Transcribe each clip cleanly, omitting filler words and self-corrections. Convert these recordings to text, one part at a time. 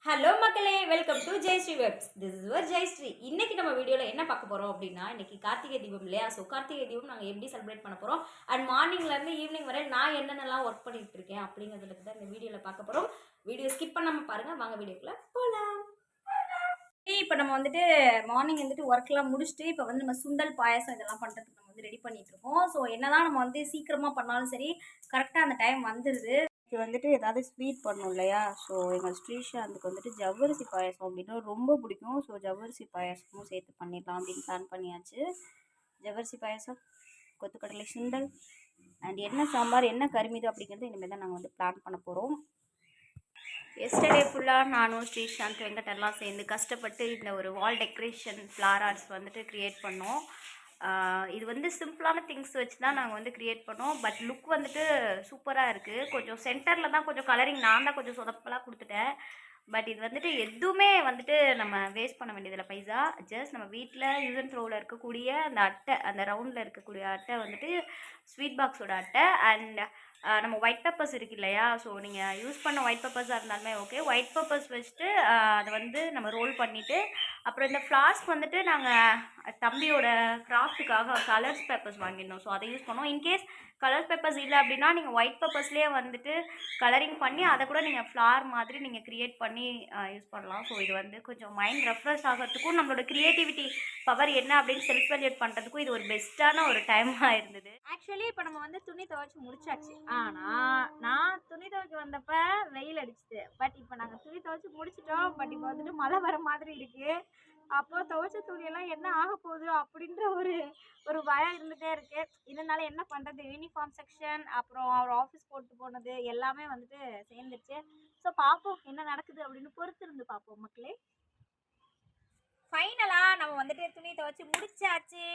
Hello மக்களே, welcome to Jayashree webs. This is your Jayashree. இன்னைக்கு நம்ம வீடியோவில் என்ன பார்க்க போகிறோம் அப்படின்னா, இன்னைக்கு கார்த்திகை தீபம் இல்லையா? ஸோ கார்த்திகை தீபம் நாங்கள் எப்படி செலிப்ரேட் பண்ண போகிறோம் அண்ட் மார்னிங்லேருந்து ஈவினிங் வரை நான் என்னென்னலாம் ஒர்க் பண்ணிட்டு இருக்கேன் அப்படிங்கிறதுல தான் இந்த வீடியோவில் பார்க்க போகிறோம். வீடியோ ஸ்கிப் பண்ணாமல் பாருங்கள். வாங்க வீடியோக்குள்ளே போகலாம். இப்போ நம்ம வந்துட்டு மார்னிங் வந்துட்டு ஒர்க்லாம் முடிச்சுட்டு இப்போ வந்து நம்ம சுண்டல் பாயாசம் இதெல்லாம் பண்ணுறதுக்கு நம்ம வந்து ரெடி பண்ணிட்டு இருக்கோம். ஸோ என்னதான் நம்ம வந்து சீக்கிரமாக பண்ணாலும் சரி, கரெக்டாக அந்த டைம் வந்துடுது. இது வந்துட்டு ஏதாவது ஸ்வீட் பண்ணணும் இல்லையா? ஸோ எங்கள் ஸ்ரீஷாந்துக்கு வந்துட்டு ஜவ்வரிசி பாயாசம் அப்படின்னா ரொம்ப பிடிக்கும். ஸோ ஜவ்வரிசி பாயாசமும் சேர்த்து பண்ணிடலாம் அப்படின்னு பிளான் பண்ணியாச்சு. ஜவ்வரிசி பாயாசம், கொத்துக்கடலை சுண்டல் அண்ட் என்ன சாம்பார், என்ன கறிமீது அப்படிங்கிறது இனிமேல் தான் நாங்கள் வந்து பிளான் பண்ண போகிறோம். எஸ்டர்டே ஃபுல்லாக நானும் ஸ்ரீஷாந்த் வெங்கடெல்லாம் சேர்ந்து கஷ்டப்பட்டு இந்த ஒரு வால் டெக்கரேஷன் ஃப்ளார் ஆர்ட்ஸ் வந்துட்டு க்ரியேட் பண்ணோம். இது வந்து சிம்பிளான திங்ஸ் வச்சு தான் நாங்கள் வந்து க்ரியேட் பண்ணோம். பட் லுக் வந்துட்டு சூப்பராக இருக்குது. கொஞ்சம் சென்டரில் தான் கொஞ்சம் கலரிங் நான் தான் கொஞ்சம் சொதப்பலாக கொடுத்துட்டேன். பட் இது வந்துட்டு எதுவுமே வந்துட்டு நம்ம வேஸ்ட் பண்ண வேண்டியதில்லை பைசா. ஜஸ்ட் நம்ம வீட்டில் யூஸ் அண்ட் த்ரோவில் இருக்கக்கூடிய அந்த அட்டை, அந்த ரவுண்டில் இருக்கக்கூடிய அட்டை வந்துட்டு ஸ்வீட் பாக்ஸோட அட்டை அண்ட் நம்ம ஒயிட் பேப்பர்ஸ் இருக்கு இல்லையா? ஸோ நீங்கள் யூஸ் பண்ண ஒயிட் பேப்பர்ஸாக இருந்தாலுமே ஓகே. ஒயிட் பேப்பர்ஸ் வச்சுட்டு அதை வந்து நம்ம ரோல் பண்ணிவிட்டு, அப்புறம் இந்த ஃப்ளாஸ்க் வந்துட்டு நாங்கள் தம்பியோட கிராஃப்ட்டுக்காக கலர்ஸ் பேப்பர்ஸ் வாங்கியிருந்தோம். ஸோ அதை யூஸ் பண்ணோம். இன்கேஸ் கலர்ஸ் பேப்பர்ஸ் இல்லை அப்படின்னா நீங்கள் ஒயிட் பேப்பர்ஸ்லேயே வந்துட்டு கலரிங் பண்ணி அதை கூட நீங்கள் ஃப்ளார் மாதிரி நீங்கள் க்ரியேட் பண்ணி யூஸ் பண்ணலாம். ஸோ இது வந்து கொஞ்சம் மைண்ட் ரெஃப்ரெஷ் ஆகிறதுக்கும் நம்மளோட க்ரியேட்டிவிட்டி பவர் என்ன அப்படின்னு செல்ஃப் வேல்யூட் பண்ணுறதுக்கும் இது ஒரு பெஸ்ட்டான ஒரு டைமாக இருந்தது. ஆக்சுவலி இப்போ நம்ம வந்து துணி துவைச்சி முடிச்சாச்சு. ஆனால் நான் துணி துவைக்க வந்தப்போ வெயில் அடிச்சுது. பட் இப்போ நாங்கள் துணி துவைச்சி முடிச்சிட்டோம். பட் இப்போ வந்துட்டு மழை வர மாதிரி இருக்குது. அப்போ துவைச்ச துணியெல்லாம் என்ன ஆக போகுது அப்படின்ற ஒரு பயம் இருந்துகிட்டே இருக்கு. இதனால என்ன பண்ணுறது, யூனிஃபார்ம் செக்ஷன் அப்புறம் அவர் ஆஃபீஸ் போட்டு போனது எல்லாமே வந்துட்டு சேர்ந்துருச்சு. ஸோ பார்ப்போம் என்ன நடக்குது அப்படின்னு பொறுத்து இருந்து பார்ப்போம் மக்களே. ஃபைனலாக நம்ம வந்துட்டு துணி துவைச்சி முடிச்சாச்சு.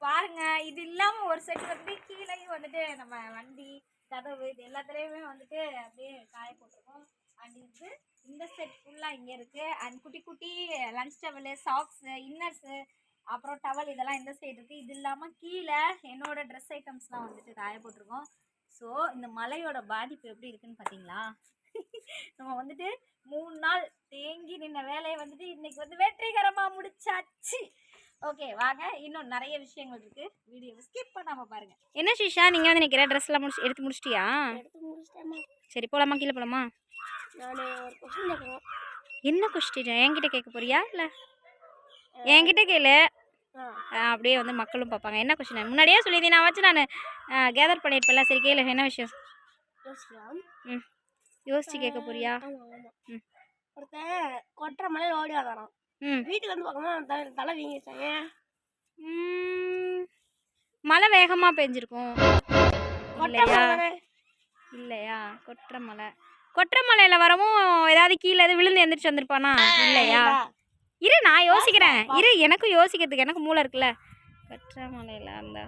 பாருங்க, இது இல்லாமல் ஒரு செட் வந்து கீழேயும் வந்துட்டு நம்ம வண்டி கதவு இது எல்லாத்துலேயுமே வந்துட்டு அப்படியே காய போட்டிருக்கோம். அண்ட் இது இந்த செட் ஃபுல்லாக இங்கே இருக்குது. அண்ட் குட்டி குட்டி லன்ச் டவலு, சாக்ஸு, இன்னர்ஸு, அப்புறம் டவல் இதெல்லாம் இந்த சைடு இருக்குது. இது இல்லாமல் கீழே என்னோடய ட்ரெஸ் ஐட்டம்ஸ்லாம் வந்துட்டு காய போட்டிருக்கோம். ஸோ இந்த மழையோட பாதிப்பு எப்படி இருக்குன்னு பார்த்தீங்களா? நம்ம வந்துட்டு 3 நாள் தேங்கி நின்ன வேலையை வந்துட்டு இன்னைக்கு வந்து வெற்றிகரமாக முடிச்சாச்சு. ஓகே வாங்க, இன்னும் நிறைய விஷயங்கள் இருக்குது. வீடியோவை ஸ்கிப் பண்ணாமல் பாருங்கள். என்ன ஸ்ரீஷா, நீங்கள் வந்து நிற்கிற ட்ரெஸ்லாம் எடுத்து முடிச்சிட்டியா? சரி போகலாமா, கீழே போகலாமா? நான் ஒரு கொஸ்டின் கேட்கணும். என்ன கொஸ்டின்? என்கிட்ட கேட்க போறியா இல்லை என்கிட்ட கேளு. அப்படியே வந்து மக்களும் பார்ப்பாங்க. என்ன கொஸ்டின் முன்னாடியே சொல்லியிருந்தேன், நான் வச்சு நான் கேதர் பண்ணியிருப்பேன்ல. சரி கேளு, என்ன விஷயம்? ம் யோசிச்சு கேட்க போறியா? ம், ஒருத்தன் கொட்டுற மலையில் ஓடி வரான். வீட்டுக்கு வந்து பார்க்கணும் தலை வீங்கிட்டாங்க. மழை வேகமாக பெஞ்சிருக்கும் இல்லையா? கொட்டுற மலையில் வரவும் ஏதாவது கீழே எது விழுந்து எந்திரிச்சு வந்திருப்பானா? இல்லையா? இரு நான் யோசிக்கிறேன். இரு, எனக்கும் யோசிக்கிறதுக்கு எனக்கு மூளை இருக்குல்ல. கொட்டுற மலையில் அந்த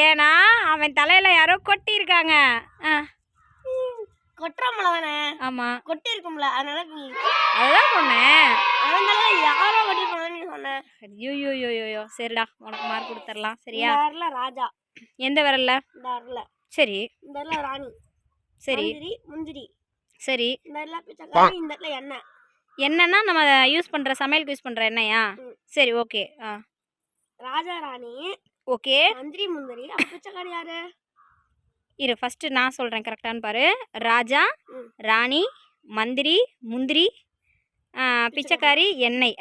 ஏன்னா அவன் தலையில யாரோ கொட்டி இருக்காங்க. கொட்டுற மலை தானே? ஆமா, கொட்டி இருக்கும்ல, அதனால அதுதான் சொன்னேன். அதனால யாரோ கொட்டி போனேன்னு சொன்னேன். ஐயோ, சரிடா, உனக்கு மார்க் கொடுத்துடலாம். சரியா? இந்த ராஜா எந்த விரல்ல? இந்த வரல. சரி, இந்த இடத்துல ராணி. சரி முந்திரி. சரி, இந்த இடத்துல பிச்சைக்காரி. இந்த இடத்துல எண்ணெய். என்னன்னா நம்ம யூஸ் பண்ணுற சமையலுக்கு யூஸ் பண்ணுற எண்ணெயா? சரி ஓகே. ராஜா ராணி. ஓகே. முந்திரி. பிச்சைக்காரி யாரு? இரு ஃபஸ்ட்டு நான் சொல்கிறேன், கரெக்டானு பாரு. ராஜா, ராணி, மந்திரி, முந்திரி, பிச்சைக்காரி, எண்ணெய்.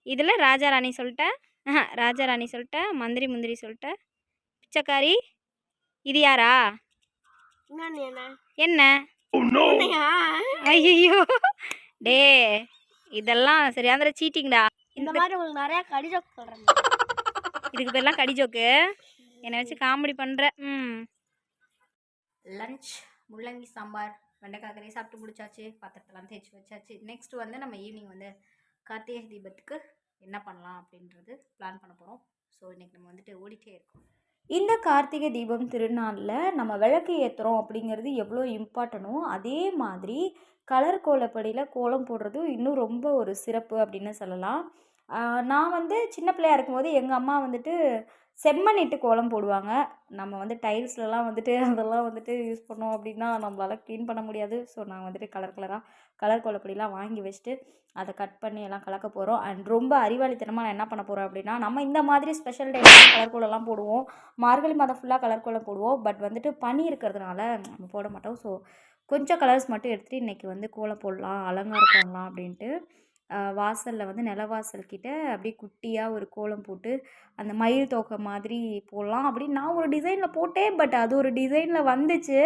இதில் ராஜா ராணி சொல்லிட்டேன். ராஜா ராணி சொல்லிட்டேன், மந்திரி முந்திரி சொல்லிட்டேன், பிச்சைக்காரி. இது யாரா? என்ன? ஐயோ டே, இதெல்லாம் சரியான சீட்டிங்டா. இந்த மாதிரி உங்களுக்கு நிறையா கடி ஜோக் சொல்கிறேன். இதுக்கு பேர்லாம் கடி ஜோக்கு. என்னை வச்சு காமெடி பண்ணுற. லஞ்ச் முள்ளங்கி சாம்பார், வெண்டைக்காய் கறி சாப்பிட்டு முடிச்சாச்சு. பாத்திரத்தெல்லாம் தேய்ச்சி வச்சாச்சு. நெக்ஸ்ட் வந்து நம்ம ஈவினிங் வந்து கார்த்திகை தீபத்துக்கு என்ன பண்ணலாம் அப்படின்றது பிளான் பண்ண போகிறோம். ஸோ இன்றைக்கி நம்ம வந்துட்டு ஓடிட்டே இருக்கோம். இந்த கார்த்திகை தீபம் திருநாளில் நம்ம விளக்கு ஏற்றுறோம் அப்படிங்கிறது எவ்வளோ இம்பார்ட்டனோ, அதே மாதிரி கலர் கோலப்படியில் கோலம் போடுறதும் இன்னும் ரொம்ப ஒரு சிறப்பு அப்படின்னு சொல்லலாம். நான் வந்து சின்ன பிள்ளையாக இருக்கும்போது எங்கள் அம்மா வந்துட்டு செம்மண்ணிட்டு கோலம் போடுவாங்க. நம்ம வந்து டைல்ஸ்லலாம் வந்துட்டு அதெல்லாம் வந்துட்டு யூஸ் பண்ணோம் அப்படின்னா நம்மளால க்ளீன் பண்ண முடியாது. ஸோ நான் வந்துட்டு கலர் கோலப்பொடிலாம் வாங்கி வச்சுட்டு அதை கட் பண்ணி எல்லாம் கலக்க போகிறோம். அண்ட் ரொம்ப அறிவாளித்தனமாக நான் என்ன பண்ண போகிறேன் அப்படின்னா, நம்ம இந்த மாதிரி ஸ்பெஷல் டேஸ்லாம் கலர் கோலம்லாம் போடுவோம். மார்கழி மாதம் ஃபுல்லாக கலர் கோலம் போடுவோம். பட் வந்துட்டு பனி இருக்கிறதுனால நம்ம போட மாட்டோம். ஸோ கொஞ்சம் கலர்ஸ் மட்டும் எடுத்துகிட்டு இன்றைக்கி வந்து கோலம் போடலாம், அலங்காரம் பண்ணலாம் அப்படின்ட்டு வாசலில் வந்து நிலவாசல் கிட்ட அப்படியே குட்டியாக ஒரு கோலம் போட்டு அந்த மயில் தோகை மாதிரி போடலாம் அப்படின்னு நான் ஒரு டிசைனில் போட்டேன். பட் அது ஒரு டிசைனில் வந்துச்சு.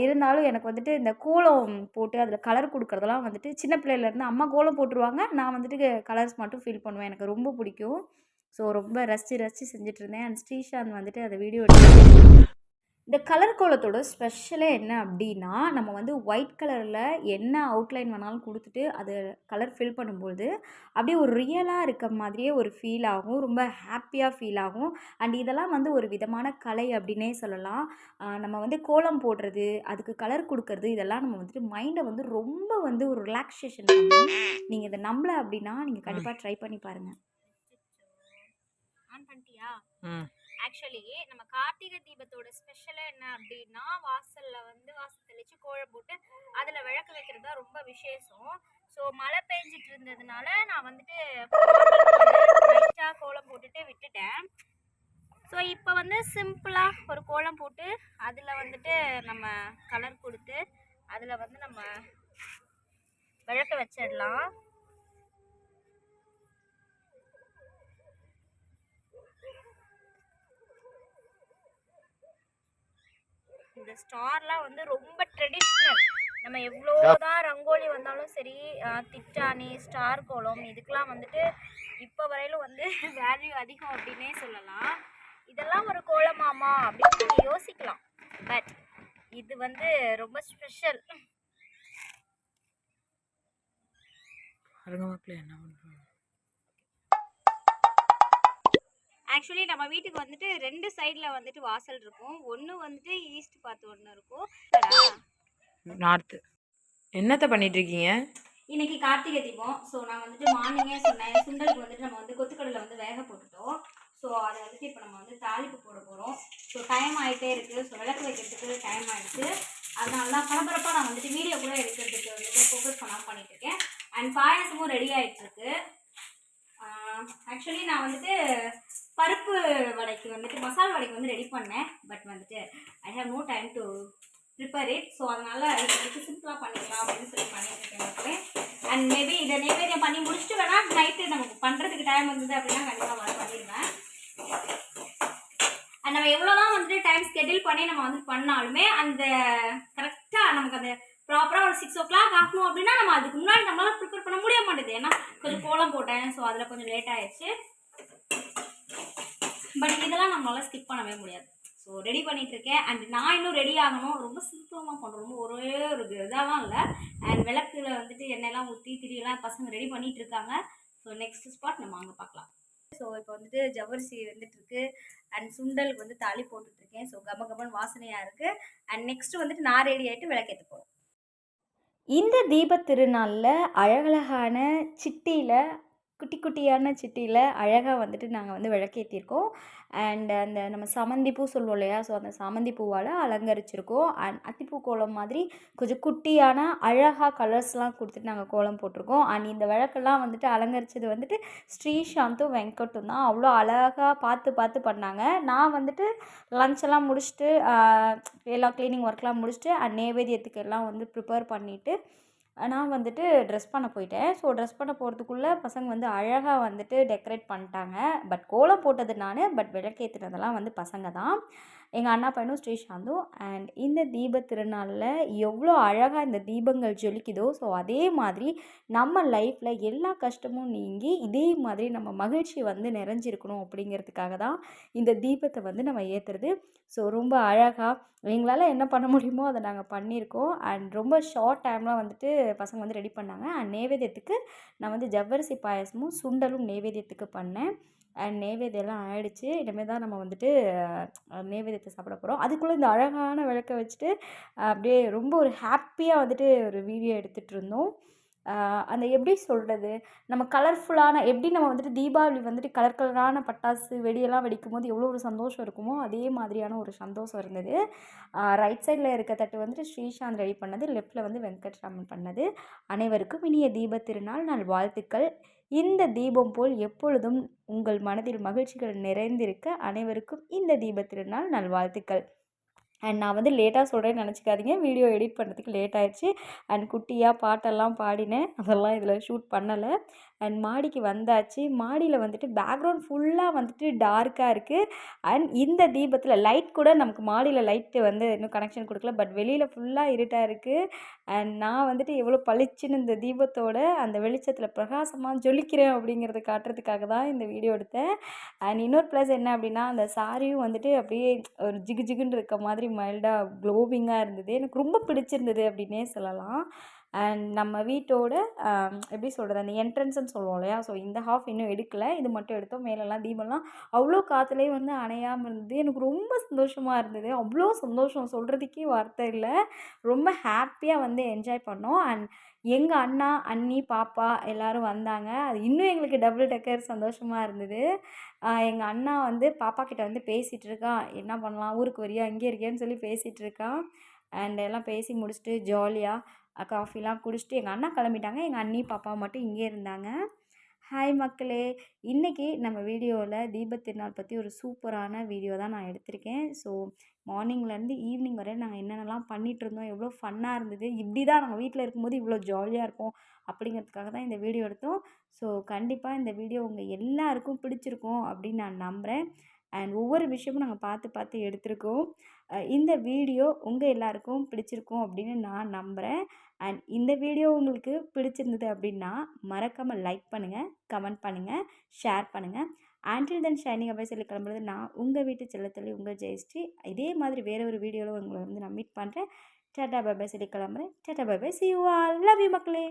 இருந்தாலும் எனக்கு வந்துட்டு இந்த கோலம் போட்டு அதில் கலர் கொடுக்குறதெல்லாம் வந்துட்டு சின்ன பிள்ளையிலேருந்து அம்மா கோலம் போட்டுருவாங்க. நான் வந்துட்டு கலர்ஸ் மட்டும் ஃபில் பண்ணுவேன். எனக்கு ரொம்ப பிடிக்கும். ஸோ ரொம்ப ரசித்து செஞ்சிட்ருந்தேன். அண்ட் ஸ்ரீசாந்த் வந்துட்டு அதை வீடியோ எடுத்து இந்த கலர் கோலத்தோட ஸ்பெஷலே என்ன அப்படின்னா, நம்ம வந்து ஒயிட் கலரில் என்ன அவுட்லைன் வேணாலும் கொடுத்துட்டு அது கலர் ஃபில் பண்ணும்போது அப்படியே ஒரு ரியலாக இருக்க மாதிரியே ஒரு ஃபீல் ஆகும். ரொம்ப ஹாப்பியாக ஃபீல் ஆகும். அண்ட் இதெல்லாம் வந்து ஒரு விதமான கலை அப்படின்னே சொல்லலாம். நம்ம வந்து கோலம் போடுறது, அதுக்கு கலர் கொடுக்கறது, இதெல்லாம் நம்ம வந்துட்டு மைண்டை வந்து ரொம்ப வந்து ஒரு ரிலாக்ஸேஷன் பண்ணும். நீங்கள் இதை நம்பலை அப்படின்னா நீங்கள் கண்டிப்பாக ட்ரை பண்ணி பாருங்கள். ஆன் பண்ணிட்டியா? ஆக்சுவலி நம்ம கார்த்திகை தீபத்தோட ஸ்பெஷலே என்ன அப்படின்னா, வாசல் தெளிச்சு கோலம் போட்டு அதில் விளக்கு வைக்கிறது தான் ரொம்ப விசேஷம். ஸோ மழை பெஞ்சிட்டு இருந்ததுனால நான் வந்துட்டு லைட்டாக கோலம் போட்டுட்டு விட்டுட்டேன். ஸோ இப்போ வந்து சிம்பிளாக ஒரு கோலம் போட்டு அதில் வந்துட்டு நம்ம கலர் கொடுத்து அதில் வந்து நம்ம விளக்க வச்சிடலாம். இந்த ஸ்டார்லாம் வந்து ரொம்ப ட்ரெடிஷ்னல். நம்ம எவ்வளோதான் ரங்கோலி வந்தாலும் சரி, திட்டானி, ஸ்டார் கோலம் இதுக்கெலாம் வந்துட்டு இப்போ வரையிலும் வந்து வேல்யூ அதிகம் அப்படின்னே சொல்லலாம். இதெல்லாம் ஒரு கோலமாமா அப்படின்னு நீங்கள் யோசிக்கலாம். பட் இது வந்து ரொம்ப ஸ்பெஷல். ஆக்சுவலி நம்ம வீட்டுக்கு வந்துட்டு 2 சைடில் வந்துட்டு வாசல் இருக்கும். ஒன்று வந்துட்டு ஈஸ்ட் பார்த்து ஒன்று இருக்கும், நார்த்து. என்னத்த பண்ணிட்டு இருக்கீங்க? இன்னைக்கு கார்த்திகை தீபம். ஸோ நான் வந்துட்டு மார்னிங்கே சொன்னேன், சுண்டலுக்கு வந்துட்டு நம்ம வந்து கொத்துக்கடலை வந்து வேக போட்டுட்டோம். ஸோ அதை வந்துட்டு இப்போ நம்ம வந்து தாளிப்பு போட போகிறோம். ஸோ டைம் ஆகிட்டே இருக்குது. ஸோ விளக்கு வைக்கிறதுக்கு டைம் ஆகிடுச்சு. அதனால தான் பரபரப்பாக நான் வந்துட்டு வீடியோ கூட எடுக்கிறதுக்கு வந்துட்டு ஃபோக்கஸ் பண்ணாமல் பண்ணிட்டுருக்கேன். அண்ட் பாயாசமும் ரெடி ஆகிட்டுருக்கு. ஆக்சுவலி நான் வந்துட்டு பருப்பு வடைக்கு வந்துட்டு மசாலா வடைக்கு வந்து ரெடி பண்ணேன். பட் வந்துட்டு I have no time to prepare it. So அதனால் இது வந்துட்டு சிம்பிளாக பண்ணிக்கலாம் அப்படின்னு சொல்லி பண்ணிட்டுருக்கேன். அண்ட் மேபி இதை நைவேத்தியம் பண்ணி முடிச்சுட்டு வேணால் நைட்டு நமக்கு பண்ணுறதுக்கு டைம் இருந்தது அப்படின்னா கண்டிப்பாக வர பண்ணிடுவேன். அண்ட் நம்ம எவ்வளோதான் வந்துட்டு டைம் ஸ்கெடியூல் பண்ணி நம்ம வந்து பண்ணாலுமே அந்த கரெக்டாக நமக்கு அந்த ப்ராப்பராக ஒரு 6 o'clock ஆகணும் அப்படின்னா நம்ம அதுக்கு முன்னாடி நம்மளால் ப்ரிப்பேர் பண்ண முடிய மாட்டேது. ஏன்னா கொஞ்சம் கோலம் போட்டேன். ஸோ அதில் கொஞ்சம் லேட் ஆகிடுச்சு. பட் இதெல்லாம் நம்மளால் ஸ்கிப் பண்ணவே முடியாது. ஸோ ரெடி பண்ணிகிட்ருக்கேன். அண்ட் நான் இன்னும் ரெடி ஆகணும். ரொம்ப சிம்பிளாக பண்ணுறோம். ரொம்ப ஒரே ஒரு இதாகலாம் இல்லை. அண்ட் விளக்குல வந்துட்டு எண்ணெயெல்லாம் ஊற்றி திரியெல்லாம் பசங்க ரெடி பண்ணிகிட்டு இருக்காங்க. ஸோ நெக்ஸ்ட் ஸ்பாட் நம்ம அங்கே பார்க்கலாம். ஸோ இப்போ வந்துட்டு ஜவ்வரிசி வந்துட்டுருக்கு. அண்ட் சுண்டலுக்கு வந்து தாலி போட்டுட்ருக்கேன். ஸோ கமகமன் வாசனையாக இருக்குது. அண்ட் நெக்ஸ்ட்டு வந்துட்டு நான் ரெடி ஆகிட்டு விளக்கேற்ற போகிறோம். இந்த தீபத் திருநாளில் அழகழகான சிட்டியில் குட்டியான சிட்டியில் அழகாக வந்துட்டு நாங்கள் வந்து விளக்கேற்றிருக்கோம். அண்ட் அந்த நம்ம சாமந்தி பூ சொல்லுவோம் இல்லையா, ஸோ அந்த சாமந்தி பூவால் அலங்கரிச்சிருக்கோம். அண்ட் அத்திப்பூ கோலம் மாதிரி கொஞ்சம் குட்டியான அழகாக கலர்ஸ்லாம் கொடுத்துட்டு நாங்கள் கோலம் போட்டிருக்கோம். அண்ட் இந்த விளக்கெல்லாம் வந்துட்டு அலங்கரித்தது வந்துட்டு ஸ்ரீசாந்தும் வெங்கட்டும் தான். அவ்வளோ அழகாக பார்த்து பண்ணாங்க. நான் வந்துட்டு லஞ்செல்லாம் முடிச்சுட்டு எல்லாம் க்ளீனிங் ஒர்க்லாம் முடிச்சுட்டு அண்ட் நைவேத்தியத்துக்கு எல்லாம் வந்து ப்ரிப்பேர் பண்ணிவிட்டு நான் வந்துட்டு ட்ரெஸ் பண்ண போயிட்டேன். ஸோ ட்ரெஸ் பண்ண போகிறதுக்குள்ளே பசங்க வந்து அழகாக வந்துட்டு டெக்கரேட் பண்ணிட்டாங்க. பட் கோலம் போட்டது நான், பட் விளக்கேற்றினதெல்லாம் வந்து பசங்க தான். எங்கள் அண்ணா பையனும் ஸ்ரீசாந்தும். அண்ட் இந்த தீப திருநாளில் எவ்வளோ அழகாக இந்த தீபங்கள் ஜொலிக்குதோ, ஸோ அதே மாதிரி நம்ம லைஃப்பில் எல்லா கஷ்டமும் நீங்கி இதே மாதிரி நம்ம மகிழ்ச்சி வந்து நிறைஞ்சிருக்கணும் அப்படிங்கிறதுக்காக தான் இந்த தீபத்தை வந்து நம்ம ஏற்றுறது. ஸோ ரொம்ப அழகாக எங்களால் என்ன பண்ண முடியுமோ அதை நாங்கள் பண்ணியிருக்கோம். அண்ட் ரொம்ப ஷார்ட் டைமில் வந்துட்டு பசங்க வந்து ரெடி பண்ணாங்க. அண்ட் நைவேத்தியத்துக்கு நான் வந்து ஜவ்வரிசி பாயசமும் சுண்டலும் நைவேத்தியத்துக்கு பண்ணேன். அண்ட் நைவேத்தியெல்லாம் ஆயிடுச்சு. இனிமேல் தான் நம்ம வந்துட்டு நைவேத்தியத்தை சாப்பிட போகிறோம். அதுக்குள்ளே இந்த அழகான விளக்க வச்சுட்டு அப்படியே ரொம்ப ஒரு ஹாப்பியாக வந்துட்டு ஒரு வீடியோ எடுத்துகிட்டு இருந்தோம். அந்த எப்படி சொல்கிறது, நம்ம கலர்ஃபுல்லான எப்படி நம்ம வந்துட்டு தீபாவளி வந்துட்டு கலர் கலரான பட்டாசு வெடியெல்லாம் வெடிக்கும்போது எவ்வளோ ஒரு சந்தோஷம் இருக்குமோ அதே மாதிரியான ஒரு சந்தோஷம் இருந்தது. ரைட் சைடில் இருக்க தட்டு வந்துட்டு ஸ்ரீசாந்த் ரெடி பண்ணது, லெஃப்டில் வந்து வெங்கட்ராமன் பண்ணது. அனைவருக்கும் இனிய தீபத் திருநாள் நல்வாழ்த்துக்கள். இந்த தீபம் போல் எப்பொழுதும் உங்கள் மனதில் மகிழ்ச்சிகள் நிறைந்திருக்க அனைவருக்கும் இந்த தீபத் திருநாள் நல்வாழ்த்துக்கள். அண்ட் நான் வந்து லேட்டாக சொல்கிறேன்னு நினச்சிக்காதீங்க, வீடியோ எடிட் பண்ணுறதுக்கு லேட் ஆயிடுச்சு. அண்ட் குட்டியாக பாட்டெல்லாம் பாடினேன், அதெல்லாம் இதில் ஷூட் பண்ணலை. அண்ட் மாடிக்கு வந்தாச்சு. மாடியில் வந்துட்டு பேக்ரவுண்ட் ஃபுல்லாக வந்துட்டு டார்க்காக இருக்குது. அண்ட் இந்த தீபத்தில் லைட் கூட நமக்கு மாடியில் லைட்டு வந்து இன்னும் கனெக்ஷன் கொடுக்கல, பட் வெளியில் ஃபுல்லாக இருட்டாக இருக்குது. அண்ட் நான் வந்துட்டு எவ்வளோ பளிச்சுன்னு இந்த தீபத்தோட அந்த வெளிச்சத்தில் பிரகாசமாக ஜொலிக்கிறேன் அப்படிங்கிறத காட்டுறதுக்காக தான் இந்த வீடியோ எடுத்தேன். அண்ட் இன்னொரு ப்ளஸ் என்ன அப்படின்னா, அந்த சாரியும் வந்துட்டு அப்படியே ஒரு ஜிகு ஜிகுன்னு இருக்க மாதிரி மைல்டாக க்ளோவிங்காக இருந்தது. எனக்கு ரொம்ப பிடிச்சிருந்தது அப்படின்னே சொல்லலாம். அண்ட் நம்ம வீட்டோட எப்படி சொல்கிறது, அந்த என்ட்ரன்ஸ்ன்னு சொல்லுவோம் இல்லையா, ஸோ இந்த ஹாஃப் இன்னும் எடுக்கலை, இது மட்டும் எடுத்தோம். மேலெல்லாம் தீபம்லாம் அவ்வளோ காற்றுலேயே வந்து அணையாமல் இருந்தது. எனக்கு ரொம்ப சந்தோஷமாக இருந்தது. அவ்வளோ சந்தோஷம், சொல்கிறதுக்கே வார்த்தை இல்லை. ரொம்ப ஹாப்பியாக வந்து என்ஜாய் பண்ணோம். அண்ட் எங்கள் அண்ணா, அண்ணி, பாப்பா எல்லோரும் வந்தாங்க. அது இன்னும் எங்களுக்கு டபுள் டக்கர் சந்தோஷமாக இருந்தது. எங்கள் அண்ணா வந்து பாப்பா கிட்ட வந்து பேசிகிட்டு இருக்கான், என்ன பண்ணலாம், ஊருக்கு வரியா, இங்கே இருக்கியான்னு சொல்லி பேசிகிட்டு இருக்கான். அண்ட் எல்லாம் பேசி முடிச்சுட்டு ஜாலியாக காஃபிலாம் குடிச்சிட்டு எங்கள் அண்ணா கிளம்பிட்டாங்க. எங்கள் அண்ணி பாப்பா மட்டும் இங்கே இருந்தாங்க. ஹாய் மக்களே, இன்றைக்கி நம்ம வீடியோவில் தீபத் திருநாள் பற்றி ஒரு சூப்பரான வீடியோ தான் நான் எடுத்திருக்கேன். ஸோ மார்னிங்லேருந்து ஈவினிங் வரை நாங்கள் என்னென்னலாம் பண்ணிகிட்ருந்தோம், எவ்வளோ ஃபன்னாக இருந்தது, இப்படி தான் நாங்கள் வீட்டில் இருக்கும்போது இவ்வளோ ஜாலியாக இருப்போம் அப்படிங்கிறதுக்காக தான் இந்த வீடியோ எடுத்தோம். ஸோ கண்டிப்பாக இந்த வீடியோ உங்கள் எல்லாருக்கும் பிடிச்சிருக்கும் அப்படின்னு நான் நம்புகிறேன். அண்ட் ஒவ்வொரு விஷயமும் நாங்கள் பார்த்து பார்த்து எடுத்திருக்கோம். இந்த வீடியோ உங்கள் எல்லாருக்கும் பிடிச்சிருக்கும் அப்படின்னு நான் நம்புகிறேன். அண்ட் இந்த வீடியோ உங்களுக்கு பிடிச்சிருந்தது அப்படின்னா மறக்காமல் லைக் பண்ணுங்கள், கமெண்ட் பண்ணுங்கள், ஷேர் பண்ணுங்கள். ஆன்டில் தென் ஷைனிங் அபை சொல்லி கிளம்புறது நான் உங்கள் வீட்டு செல்லத்தொல்லி உங்கள் ஜெயஸ்ரீ. இதே மாதிரி வேறு ஒரு வீடியோவில் உங்களை வந்து நான் மீட் பண்ணுறேன். டாட்டா பை பை சொல்லி கிளம்புறேன். Tata bye bye, see you all, love you மக்களே.